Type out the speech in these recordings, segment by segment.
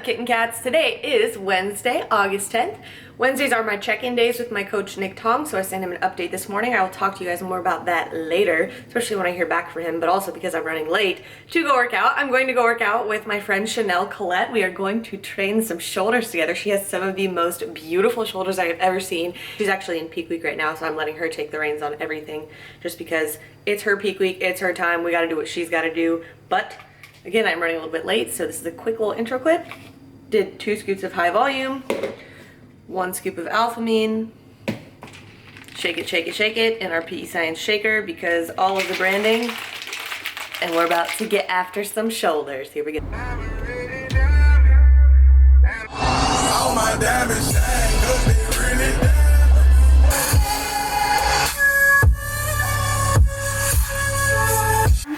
kitten cats? Today is Wednesday, August 10th. Wednesdays are my check-in days with my coach Nick Tong, so I sent him an update this morning. I will talk to you guys more about that later, especially when I hear back from him, but also because I'm running late to go work out. I'm going to go work out with my friend Chanel Colette. We are going to train some shoulders together. She has some of the most beautiful shoulders I have ever seen. She's actually in peak week right now, so I'm letting her take the reins on everything just because it's her peak week, it's her time. We gotta do what she's gotta do, but again, I'm running a little bit late, so this is a quick little intro clip. Did 2 scoops of high volume, 1 scoop of alphamine, shake it, shake it, shake it in our PE Science shaker because all of the branding, and we're about to get after some shoulders. Here we go. All my diamonds shine 'cause they really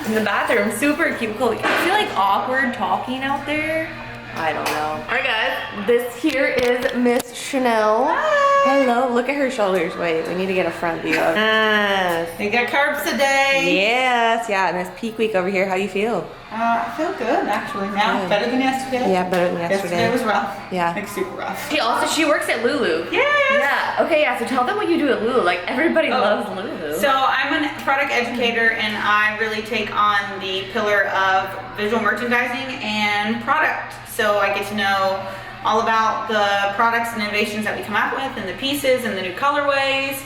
In the bathroom, super cubicle. I feel like awkward talking out there. I don't know. All right, guys, this here is Miss Chanel. Hi. Hello, look at her shoulders. Wait, we need to get a front view of. Yes. We got carbs today. Yes, yeah, and it's peak week over here. How you feel? I feel good actually now. Good. Better than yesterday. Yeah, better than yesterday. Yesterday was rough. Yeah. Like super rough. She works at Lulu. Yes. Yeah. Okay, yeah. So tell them what you do at Lulu. Like everybody loves Lulu. So I'm a product educator and I really take on the pillar of visual merchandising and product. So I get to know all about the products and innovations that we come out with and the pieces and the new colorways.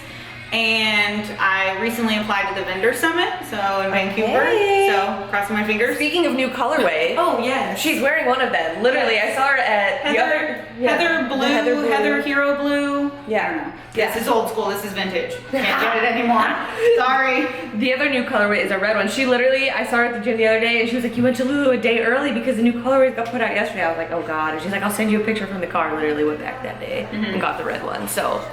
And I recently applied to the vendor summit, so in Vancouver. So crossing my fingers. Speaking of new colorway. Oh yes. She's wearing one of them. Literally, Yes. I saw her at Heather Blue, Heather Heather Hero Blue. Yeah. I don't know. Yeah. This is old school, this is vintage. Can't get it anymore. Sorry. The other new colorway is a red one. She literally, I saw her at the gym the other day and she was like, you went to Lulu a day early because the new colorways got put out yesterday. I was like, oh God. And she's like, I'll send you a picture from the car. Literally went back that day and got the red one. So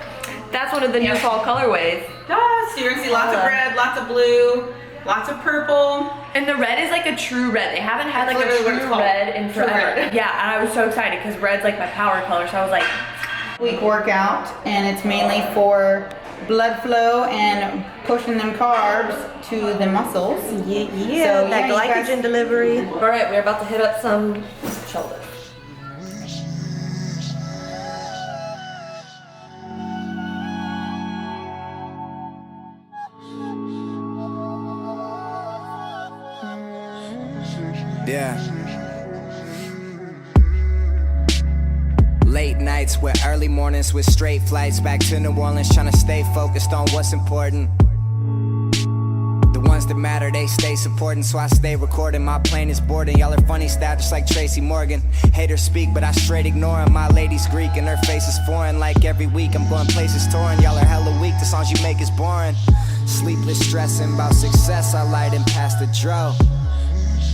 that's one of the new fall colorways. Ah, so you're gonna see lots of red, lots of blue, lots of purple. And the red is like a true red. They haven't had like a literally what it's true called. red in True forever. red. Yeah, and I was so excited because red's like my power color. So I was like, Week workout, and it's mainly for blood flow and pushing them carbs to the muscles. yeah, So, that yeah, you glycogen guys- delivery. All right, we're about to hit up some shoulders. Yeah. Late nights with early mornings with straight flights back to New Orleans, trying to stay focused on what's important. The ones that matter, they stay supporting, so I stay recording. My plane is boarding, y'all are funny style just like Tracy Morgan. Haters speak, but I straight ignore 'em. My lady's Greek and her face is foreign. Like every week I'm going places touring. Y'all are hella weak, the songs you make is boring. Sleepless stressing about success, I light and pass the dro.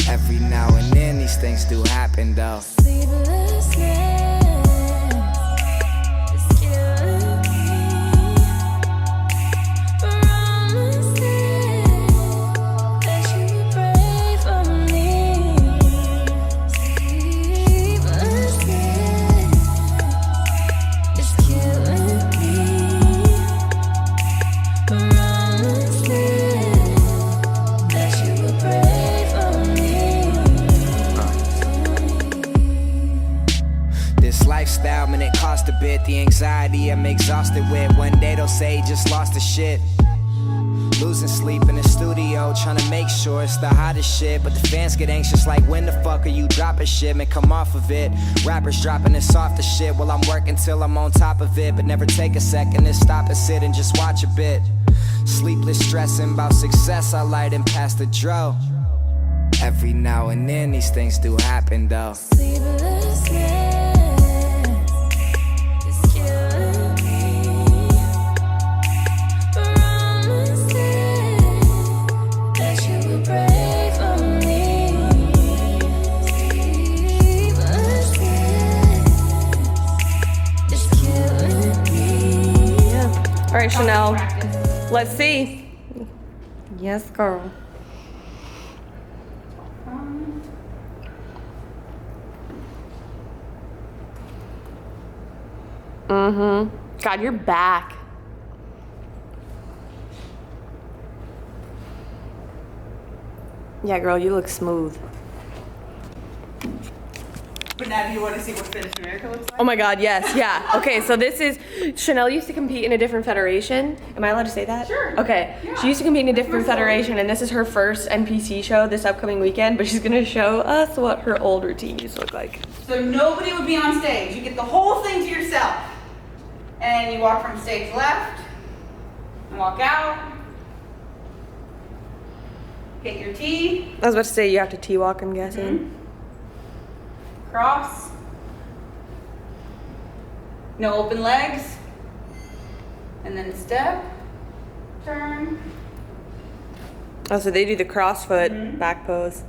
Every now and then these things do happen though. Sleepless nights, it's killing me. Promises that you would pray for me. Sleepless nights, it's killing me. Promises that you would pray for me. This lifestyle, man, it cost a bit. The anxiety I'm exhausted with. One day they'll say he just lost the shit. Losing sleep in the studio, trying to make sure it's the hottest shit. But the fans get anxious like, when the fuck are you dropping shit? Man, come off of it. Rappers dropping the softest shit. Well, I'm working till I'm on top of it. But never take a second to stop and sit and just watch a bit. Sleepless stressing about success, I light and pass the dro. Every now and then these things do happen though. Sleepless nights, it's killing me. Promises that you would pray for me. Sleepless nights, it's killing me. All right, Chanel, let's see. Yes, girl. God, you're back. Yeah, girl, you look smooth. But now do you want to see what Fitness America looks like? Oh my god, yes, yeah. Okay, so this is, Chanel used to compete in a different federation. Am I allowed to say that? Sure. Okay, Yeah. she used to compete in a That's different my story. federation, and this is her first NPC show this upcoming weekend, but she's gonna show us what her old routine used to look like. So nobody would be on stage. You get the whole thing to yourself. And you walk from stage left and walk out. Get your T. I was about to say you have to T-walk, I'm guessing. Cross. No open legs. And then step. Turn. Oh, so they do the crossfoot back pose.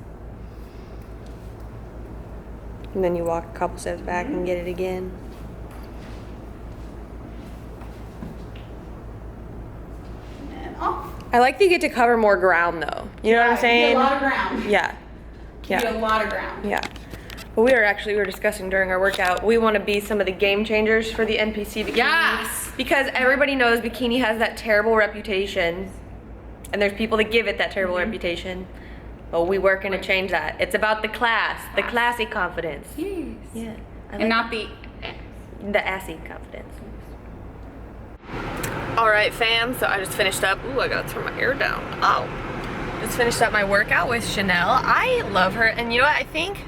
And then you walk a couple steps back and get it again. And off. I like that you get to cover more ground though. You know what I'm saying? You get a lot of ground. Yeah. You get Yeah. a lot of ground. Yeah. But we were discussing during our workout, we want to be some of the game changers for the NPC bikini. Yes! Because everybody knows bikini has that terrible reputation. And there's people that give it that terrible reputation. But we working to change that. It's about the class, the classy confidence. Yes. Yeah. I And like not the the assy confidence. All right, fam. So I just finished up. Ooh, I gotta turn my hair down. Oh. Just finished up my workout with Chanel. I love her, and you know what? I think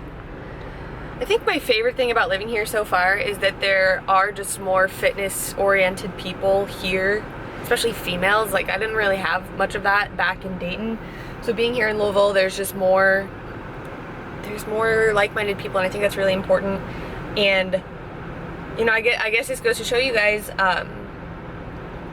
my favorite thing about living here so far is that there are just more fitness-oriented people here, especially females. Like I didn't really have much of that back in Dayton. So being here in Louisville, there's more like-minded people, and I think that's really important. And you know, I guess this goes to show you guys,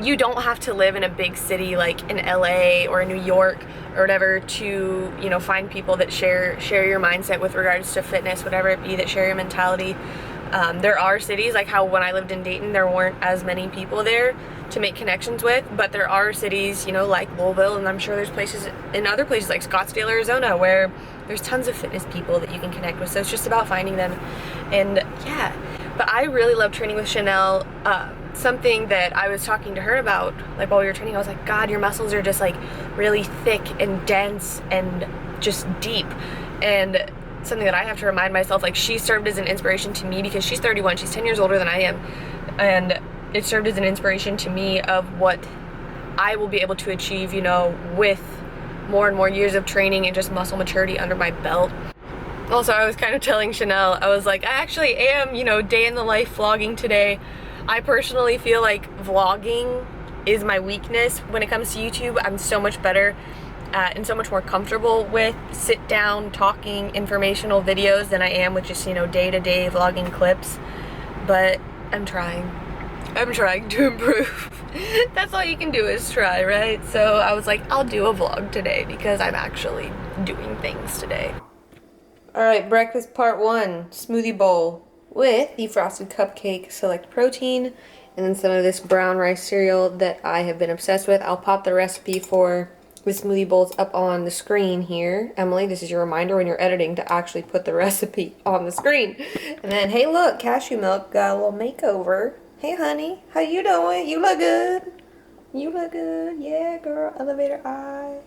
you don't have to live in a big city like in LA or in New York or whatever to, you know, find people that share your mindset with regards to fitness, whatever it be, that share your mentality. There are cities, like how when I lived in Dayton, there weren't as many people there to make connections with, but there are cities, you know, like Louisville, and I'm sure there's places in other places like Scottsdale, Arizona, where there's tons of fitness people that you can connect with. So it's just about finding them. And yeah, but I really love training with Chanel. Something that I was talking to her about, like while we were training, I was like, God, your muscles are just like really thick and dense and just deep. And something that I have to remind myself, like she served as an inspiration to me because she's 31, she's 10 years older than I am. And it served as an inspiration to me of what I will be able to achieve, you know, with more and more years of training and just muscle maturity under my belt. Also, I was kind of telling Chanel, I was like, I actually am, you know, day in the life vlogging today. I personally feel like vlogging is my weakness when it comes to YouTube. I'm so much better and so much more comfortable with sit down talking informational videos than I am with just, you know, day-to-day vlogging clips. But I'm trying to improve. That's all you can do is try, right? So I was like, I'll do a vlog today because I'm actually doing things today. All right, breakfast part 1, smoothie bowl with the Frosted Cupcake Select Protein and then some of this brown rice cereal that I have been obsessed with. I'll pop the recipe for the smoothie bowls up on the screen here. Emily, this is your reminder when you're editing to actually put the recipe on the screen. And then, hey look, cashew milk got a little makeover. Hey honey, how you doing? You look good. You look good. Yeah, girl, elevator eye.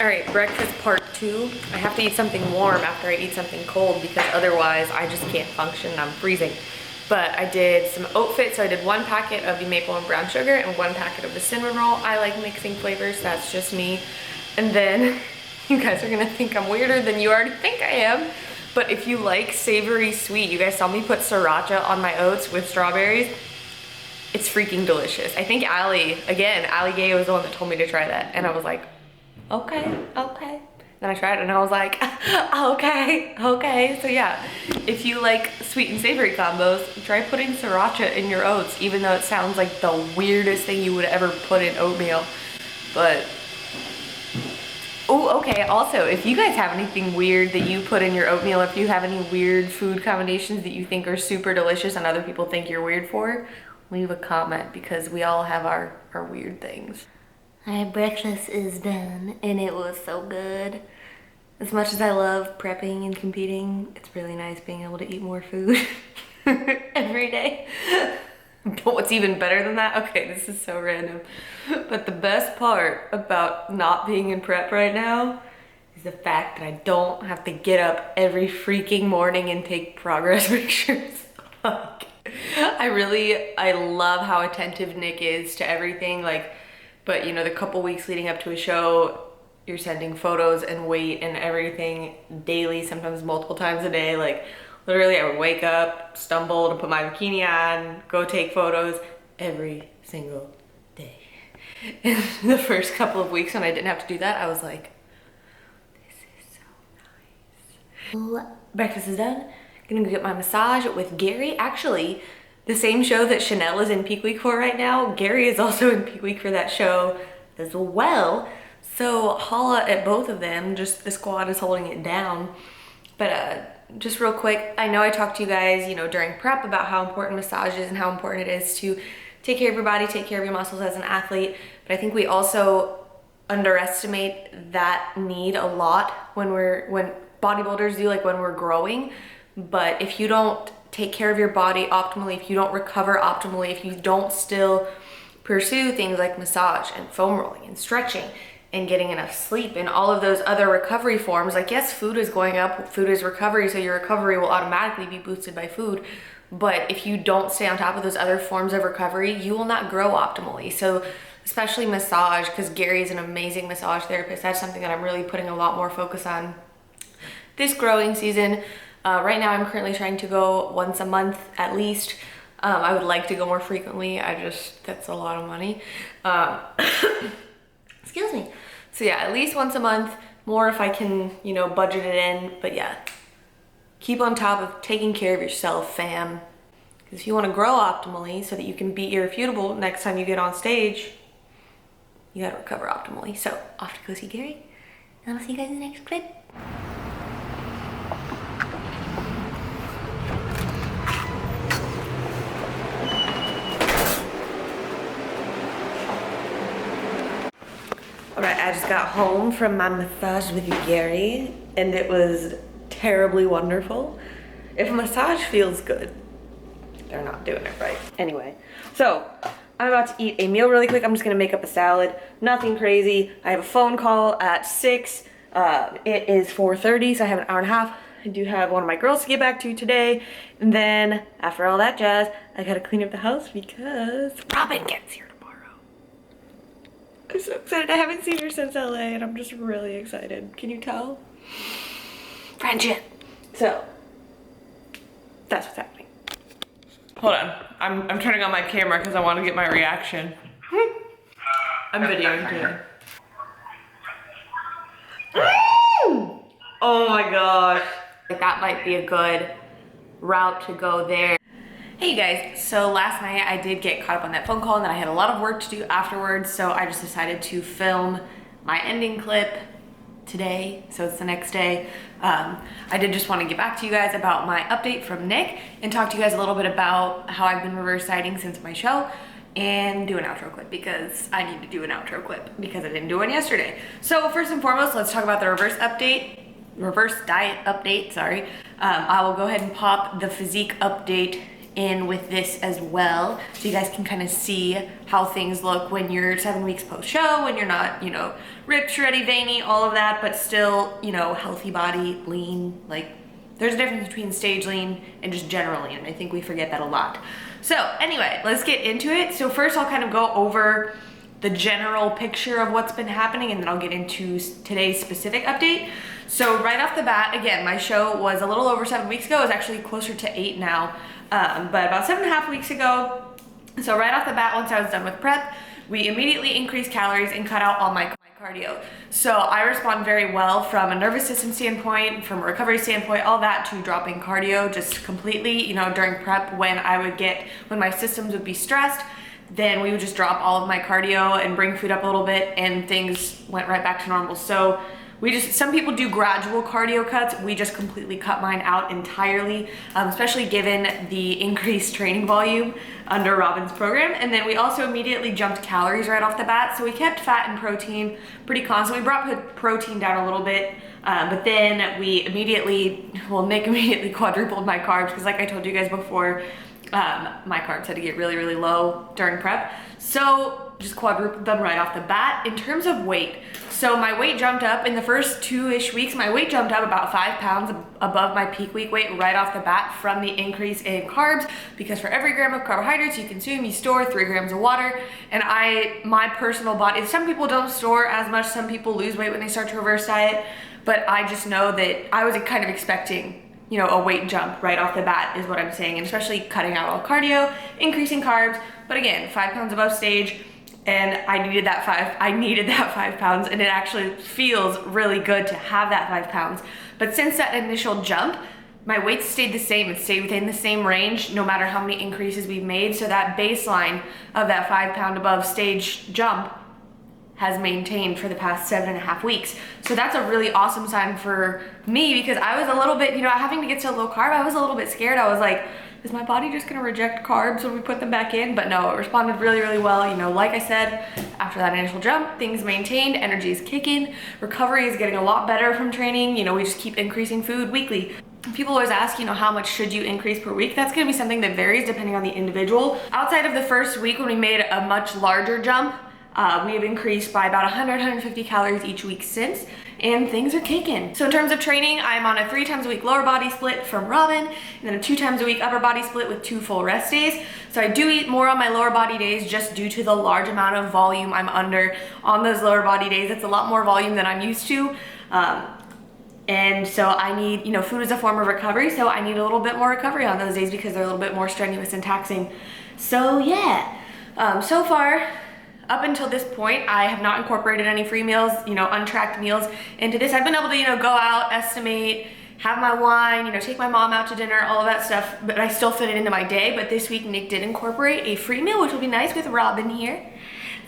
Alright, breakfast part 2. I have to eat something warm after I eat something cold because otherwise I just can't function and I'm freezing. But I did some oat fit, so I did 1 packet of the maple and brown sugar and 1 packet of the cinnamon roll. I like mixing flavors, that's just me. And then, you guys are gonna think I'm weirder than you already think I am. But if you like savory sweet, you guys saw me put sriracha on my oats with strawberries. It's freaking delicious. I think Allie Gay was the one that told me to try that. And I was like, okay. Then I tried it and I was like, okay. So yeah, if you like sweet and savory combos, try putting sriracha in your oats, even though it sounds like the weirdest thing you would ever put in oatmeal. But, oh, okay, also, if you guys have anything weird that you put in your oatmeal, if you have any weird food combinations that you think are super delicious and other people think you're weird for, leave a comment because we all have our weird things. My breakfast is done and it was so good. As much as I love prepping and competing, it's really nice being able to eat more food every day. But what's even better than that? Okay, this is so random. But the best part about not being in prep right now is the fact that I don't have to get up every freaking morning and take progress pictures. Like, I love how attentive Nick is to everything. Like, but you know, the couple weeks leading up to a show, you're sending photos and weight and everything daily, sometimes multiple times a day. Like literally I would wake up, stumble to put my bikini on, go take photos every single day. And the first couple of weeks when I didn't have to do that, I was like, this is so nice. Breakfast is done. Gonna go get my massage with Gary. Actually, the same show that Chanel is in peak week for right now, Gary is also in peak week for that show as well. So holla at both of them, just the squad is holding it down. But just real quick, I know I talked to you guys, you know, during prep about how important massage is and how important it is to take care of your body, take care of your muscles as an athlete. But I think we also underestimate that need a lot when bodybuilders do, like when we're growing. But if you don't take care of your body optimally, if you don't recover optimally, if you don't still pursue things like massage and foam rolling and stretching and getting enough sleep and all of those other recovery forms, like yes, food is going up, food is recovery, so your recovery will automatically be boosted by food. But if you don't stay on top of those other forms of recovery, you will not grow optimally. So especially massage, because Gary is an amazing massage therapist, that's something that I'm really putting a lot more focus on this growing season. Right now I'm currently trying to go once a month at least. I would like to go more frequently, that's a lot of money. Excuse me. So yeah, at least once a month, more if I can, you know, budget it in. But yeah, keep on top of taking care of yourself, fam. Because if you want to grow optimally so that you can be irrefutable next time you get on stage, you gotta recover optimally. So off to go see Gary, and I'll see you guys in the next clip. Alright, I just got home from my massage with Gary and it was terribly wonderful. If a massage feels good, they're not doing it right. Anyway, so I'm about to eat a meal really quick. I'm just gonna make up a salad, nothing crazy. I have a phone call at 6. It is 4:30, so I have an hour and a half. I do have one of my girls to get back to today. And then after all that jazz, I gotta clean up the house because Robin gets here tomorrow. I'm so excited. I haven't seen her since LA and I'm just really excited. Can you tell? Friendship. So, that's what's happening. Hold on. I'm turning on my camera because I want to get my reaction. I'm videoing today. Oh my gosh. That might be a good route to go there. Hey guys, so last night I did get caught up on that phone call and then I had a lot of work to do afterwards, so I just decided to film my ending clip today, so it's the next day. I did just want to get back to you guys about my update from Nick and talk to you guys a little bit about how I've been reverse dieting since my show and do an outro clip because I need to do an outro clip because I didn't do one yesterday. So first and foremost, let's talk about the reverse diet update, sorry. I will go ahead and pop the physique update in with this as well so you guys can kind of see how things look when you're 7 weeks post show, when you're not, you know, ripped, shreddy, veiny, all of that, but still, you know, healthy body, lean. Like there's a difference between stage lean and just general lean, and I think we forget that a lot. So anyway, let's get into it. So first I'll kind of go over the general picture of what's been happening and then I'll get into today's specific update. So right off the bat, again, my show was a little over 7 weeks ago. It's actually closer to 8 now. But about 7.5 weeks ago, so right off the bat, once I was done with prep, we immediately increased calories and cut out all my cardio. So I respond very well from a nervous system standpoint, from a recovery standpoint, all that, to dropping cardio just completely. You know, during prep when my systems would be stressed, then we would just drop all of my cardio and bring food up a little bit and things went right back to normal. So some people do gradual cardio cuts. We just completely cut mine out entirely, especially given the increased training volume under Robin's program. And then we also immediately jumped calories right off the bat. So we kept fat and protein pretty constant. We brought protein down a little bit, but then Nick immediately quadrupled my carbs because like I told you guys before, my carbs had to get really, really low during prep. So just quadrupled them right off the bat. In terms of weight, so my weight jumped up in the first 2-ish weeks. My weight jumped up about 5 pounds above my peak week weight right off the bat from the increase in carbs, because for every gram of carbohydrates you consume, you store 3 grams of water. And my personal body, some people don't store as much, some people lose weight when they start to reverse diet, but I just know that I was kind of expecting, you know, a weight jump right off the bat is what I'm saying, and especially cutting out all cardio, increasing carbs. But again, 5 pounds above stage, and I needed that 5 pounds, and it actually feels really good to have that 5 pounds. But since that initial jump, my weight stayed the same. It stayed within the same range no matter how many increases we've made. So that baseline of that 5 pound above stage jump has maintained for the past 7.5 weeks. So that's a really awesome sign for me, because I was a little bit, you know, having to get to low carb, I was a little bit scared. I was like, is my body just gonna reject carbs when we put them back in? But no, it responded really, really well. You know, like I said, after that initial jump, things maintained, energy is kicking, recovery is getting a lot better from training. You know, we just keep increasing food weekly. People always ask, you know, how much should you increase per week? That's gonna be something that varies depending on the individual. Outside of the first week when we made a much larger jump, we have increased by about 150 calories each week since, and things are kicking. So in terms of training, I'm on a 3 times a week lower body split from Robin, and then a 2 times a week upper body split with 2 full rest days. So I do eat more on my lower body days just due to the large amount of volume I'm under on those lower body days. It's a lot more volume than I'm used to. And so I need, you know, food is a form of recovery, so I need a little bit more recovery on those days because they're a little bit more strenuous and taxing. So yeah, so far, up until this point, I have not incorporated any free meals, you know, untracked meals into this. I've been able to, you know, go out, estimate, have my wine, you know, take my mom out to dinner, all of that stuff, but I still fit it into my day. But this week, Nick did incorporate a free meal, which will be nice with Robin here.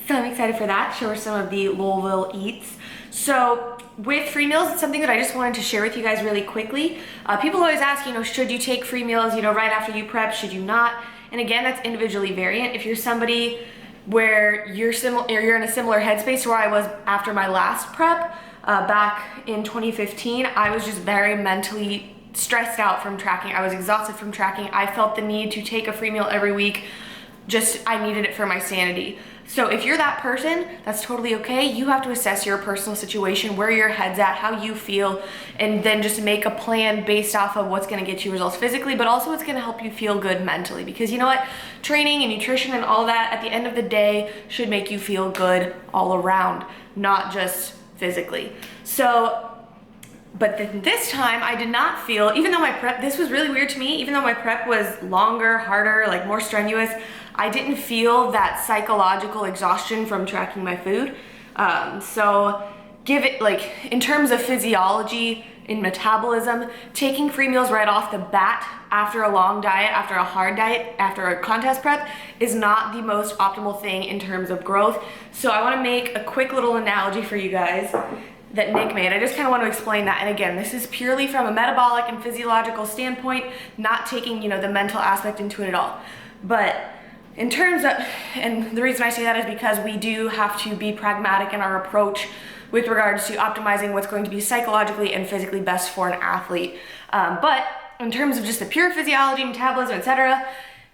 So I'm excited for that, show her some of the Louisville eats. So with free meals, it's something that I just wanted to share with you guys really quickly. People always ask, you know, should you take free meals, you know, right after you prep, should you not? And again, that's individually variant. If you're somebody where you're in a similar headspace to where I was after my last prep back in 2015, I was just very mentally stressed out from tracking. I was exhausted from tracking. I felt the need to take a free meal every week. I needed it for my sanity. So if you're that person, that's totally okay. You have to assess your personal situation, where your head's at, how you feel, and then just make a plan based off of what's gonna get you results physically, but also what's gonna help you feel good mentally. Because you know what? Training and nutrition and all that at the end of the day should make you feel good all around, not just physically. So, but this time I did not feel, even though my prep, this was really weird to me, even though my prep was longer, harder, like more strenuous, I didn't feel that psychological exhaustion from tracking my food. So give it, like, in terms of physiology and metabolism, taking free meals right off the bat after a long diet, after a hard diet, after a contest prep is not the most optimal thing in terms of growth. So I wanna make a quick little analogy for you guys that Nick made. I just kind of want to explain that. And again, this is purely from a metabolic and physiological standpoint, not taking, you know, the mental aspect into it at all. But in terms of, and the reason I say that is because we do have to be pragmatic in our approach with regards to optimizing what's going to be psychologically and physically best for an athlete. But in terms of just the pure physiology, metabolism, etc.,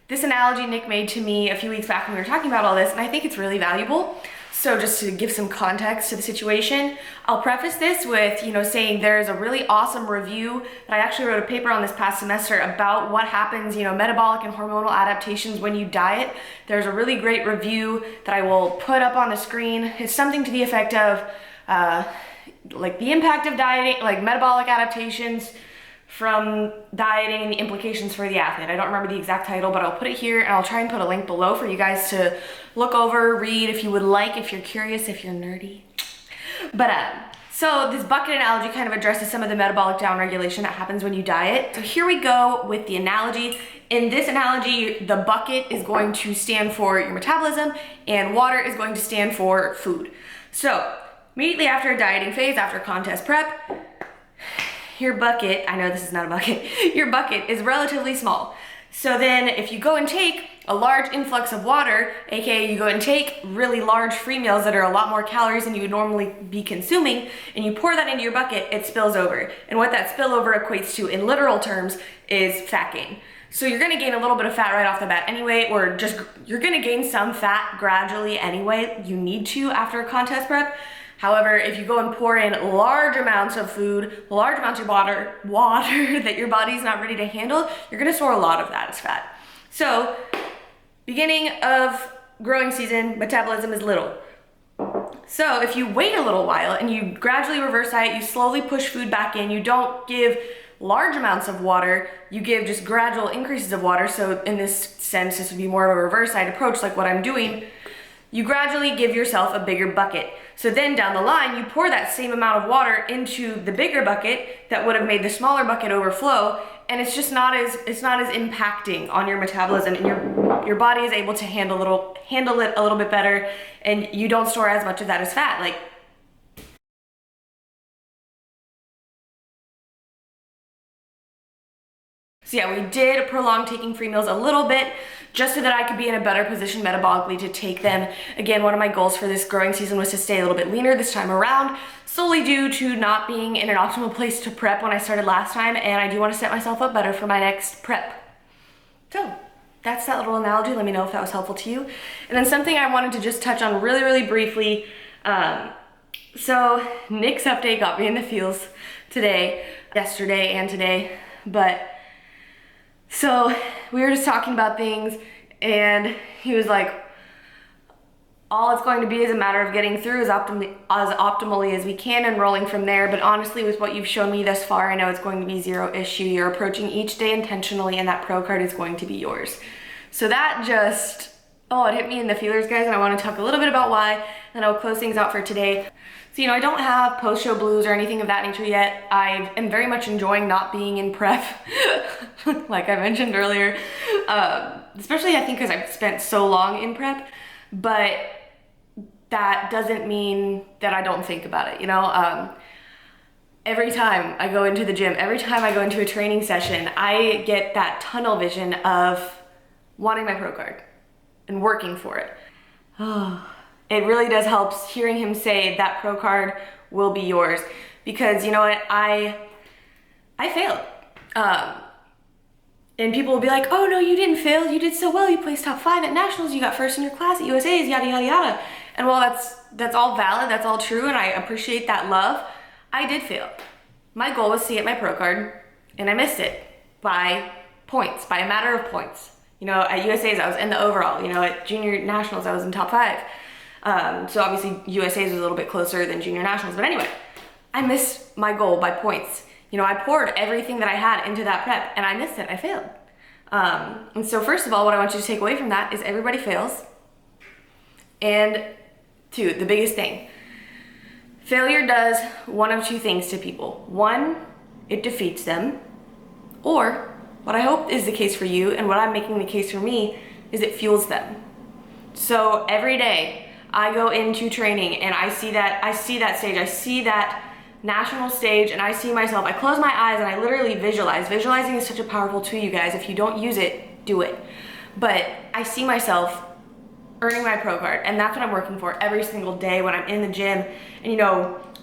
this analogy Nick made to me a few weeks back when we were talking about all this, and I think it's really valuable. So just to give some context to the situation, I'll preface this with, you know, saying there's a really awesome review that I actually wrote a paper on this past semester about what happens, you know, metabolic and hormonal adaptations when you diet. There's a really great review that I will put up on the screen. It's something to the effect of like the impact of dieting, like metabolic adaptations from dieting and the implications for the athlete. I don't remember the exact title, but I'll put it here and I'll try and put a link below for you guys to look over, read if you would like, if you're curious, if you're nerdy. But so this bucket analogy kind of addresses some of the metabolic downregulation that happens when you diet. So here we go with the analogy. In this analogy, the bucket is going to stand for your metabolism and water is going to stand for food. So immediately after a dieting phase, after contest prep, your bucket, I know this is not a bucket, your bucket is relatively small. So then if you go and take a large influx of water, aka you go and take really large free meals that are a lot more calories than you would normally be consuming, and you pour that into your bucket, it spills over. And what that spillover equates to in literal terms is fat gain. So you're gonna gain a little bit of fat right off the bat anyway, or just, you're gonna gain some fat gradually anyway. You need to after a contest prep. However, if you go and pour in large amounts of food, large amounts of water that your body's not ready to handle, you're gonna store a lot of that as fat. So, beginning of growing season, metabolism is little. So if you wait a little while and you gradually reverse diet, you slowly push food back in, you don't give large amounts of water, you give just gradual increases of water. So in this sense, this would be more of a reverse diet approach like what I'm doing. You gradually give yourself a bigger bucket. So then down the line, you pour that same amount of water into the bigger bucket that would have made the smaller bucket overflow, and it's just not as impacting on your metabolism, and your body is able to handle it a little bit better, and you don't store as much of that as fat. Like, so yeah, we did prolong taking free meals a little bit just so that I could be in a better position metabolically to take them. Again, one of my goals for this growing season was to stay a little bit leaner this time around, solely due to not being in an optimal place to prep when I started last time, and I do want to set myself up better for my next prep. So that's that little analogy. Let me know if that was helpful to you. And then something I wanted to just touch on really, really briefly. So Nick's update got me in the feels yesterday and today, but so we were just talking about things, and he was like, all it's going to be is a matter of getting through as optimally as we can and rolling from there. But honestly, with what you've shown me thus far, I know it's going to be zero issue. You're approaching each day intentionally, and that pro card is going to be yours. So that just, it hit me in the feelers, guys, and I want to talk a little bit about why, and I'll close things out for today. So, I don't have post-show blues or anything of that nature yet. I am very much enjoying not being in prep, like I mentioned earlier, especially I think because I've spent so long in prep, but that doesn't mean that I don't think about it, every time I go into the gym, every time I go into a training session, I get that tunnel vision of wanting my pro card and working for it. It really does help hearing him say that pro card will be yours, because you know what, I failed. And people will be like, oh no, you didn't fail, you did so well, you placed top 5 at nationals, you got first in your class at USA's, yada yada yada. And while that's all valid, that's all true, and I appreciate that love, I did fail. My goal was to get my pro card, and I missed it by points, by a matter of points. At USA's I was in the overall, at junior nationals I was in top 5. So obviously USA's was a little bit closer than junior nationals, but anyway, I missed my goal by points. I poured everything that I had into that prep, and I missed it, I failed. And so first of all, what I want you to take away from that is everybody fails. And 2, the biggest thing, failure does one of 2 things to people. 1, it defeats them, or what I hope is the case for you, and what I'm making the case for me, is it fuels them. So every day I go into training and I see that stage, I see that national stage, and I see myself, I close my eyes and I literally visualize. Visualizing is such a powerful tool, you guys. If you don't use it, do it. But I see myself earning my pro card, and that's what I'm working for every single day when I'm in the gym. And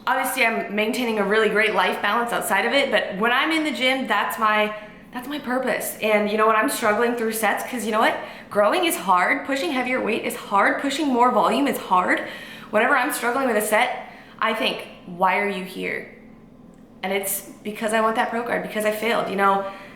obviously I'm maintaining a really great life balance outside of it, but when I'm in the gym, that's my purpose. And when I'm struggling through sets, because growing is hard, pushing heavier weight is hard, pushing more volume is hard. Whenever I'm struggling with a set, I think, why are you here? And it's because I want that pro card, because I failed.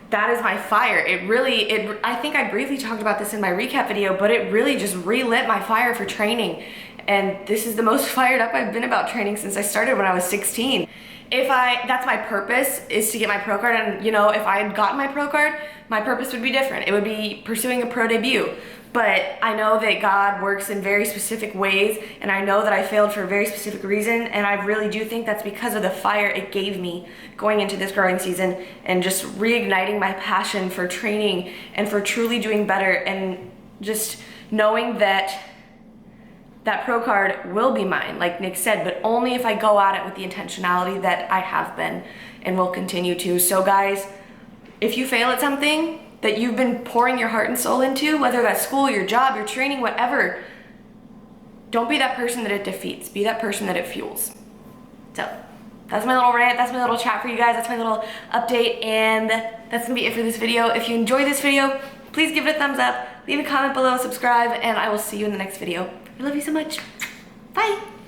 That is my fire. I think I briefly talked about this in my recap video, but it really just relit my fire for training. And this is the most fired up I've been about training since I started when I was 16. That's my purpose, is to get my pro card, and if I had gotten my pro card, my purpose would be different. It would be pursuing a pro debut. But I know that God works in very specific ways, and I know that I failed for a very specific reason, and I really do think that's because of the fire it gave me going into this growing season, and just reigniting my passion for training and for truly doing better, and just knowing that that pro card will be mine, like Nick said, but only if I go at it with the intentionality that I have been and will continue to. So guys, if you fail at something that you've been pouring your heart and soul into, whether that's school, your job, your training, whatever, don't be that person that it defeats. Be that person that it fuels. So that's my little rant, that's my little chat for you guys, that's my little update, and that's gonna be it for this video. If you enjoyed this video, please give it a thumbs up, leave a comment below, subscribe, and I will see you in the next video. I love you so much. Bye.